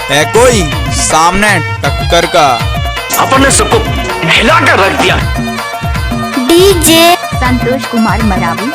है कोई सामने टक्कर का। अपन ने सबको हिला कर रख दिया। डीजे संतोष कुमार मरावी।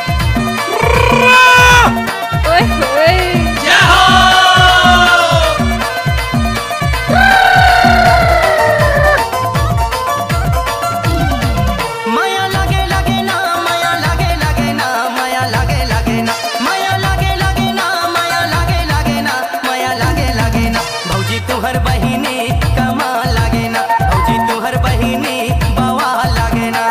तुहर बहिनी कमा लागे ना भौजी, तुहर बहिनी बवा लागे ना।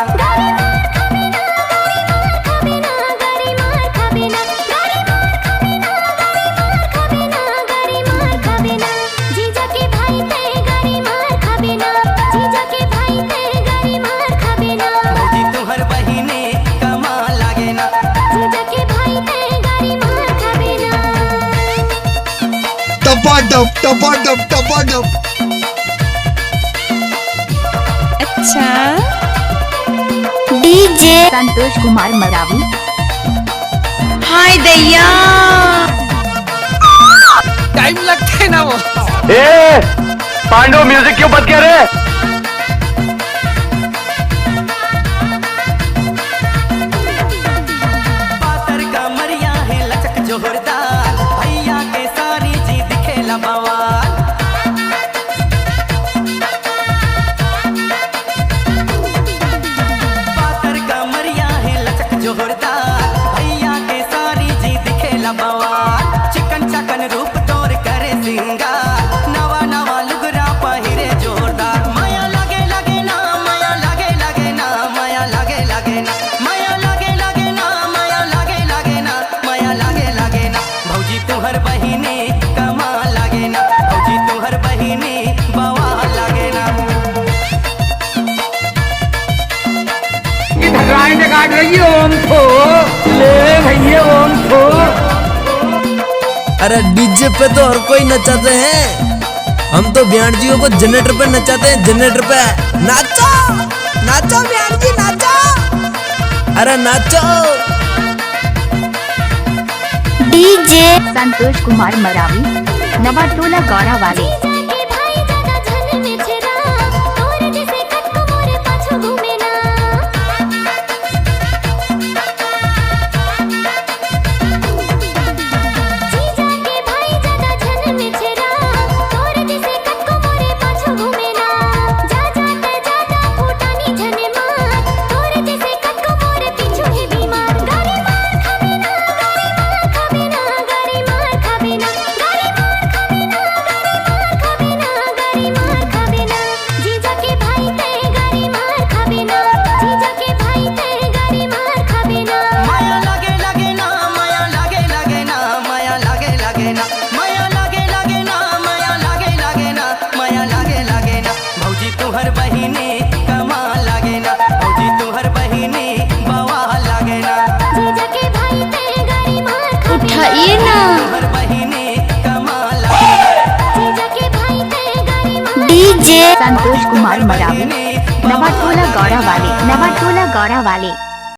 जीजा के भाई ते गरी मार खाबे ना, जीजा के भाई ते गरी मार खाबे ना। भौजी तुहर बहिनी कमा लागे ना, जीजा के भाई ते गरी मार खाबे ना। टपाटप टपाटप टपाटप। अच्छा डीजे संतोष कुमार मरावी। हाय दैया टाइम लगता है ना वो। ए पांडव म्यूजिक क्यों बंद किया रे? पातर का मरिया है लचक जोरदार, भैया के सारी जी दिखेला बवाल। पातर का मरिया है लचक जोरदार, भैया के सारी जी दिखेला बवाल। चिकन चकन रूप तोर करे सिंगार, नवा नवा लुगरा पहिरे जोरदार। माया लगे लगे ना, माया लगे लगे ना, माया लगे लगे ना, माया लगे लगे ना, माया लगे लगे ना, माया लगे लगे ना। भौजी तुहर बहिनी कमा लागे ना, भौजी तुहर बहिनी बवा लागे ना। काट रही है ओम को ले भैया ओम को। अरे डीजे पे तो हर कोई नचाते हैं, हम तो ब्याणजियों को जनरेटर पे नचाते हैं। जनरेटर पे नाचो नाचो ब्याणजी नाचो, अरे नाचो। डीजे संतोष कुमार मरावी नवाटोला गौरा वाले। तुहर बहिनी कमा लागे ना, भौजी तुहर बहिनी बवा लागे ना। जीजा के भाई ते गरी मार खाबे ना, उठाइए ना। तुहर बहिनी कमा लागे ना, जीजा के भाई ते गरी मार। डीजे संतोष कुमार मरावी नवाटोला गौरा वाले। नवाटोला गौरा वाले।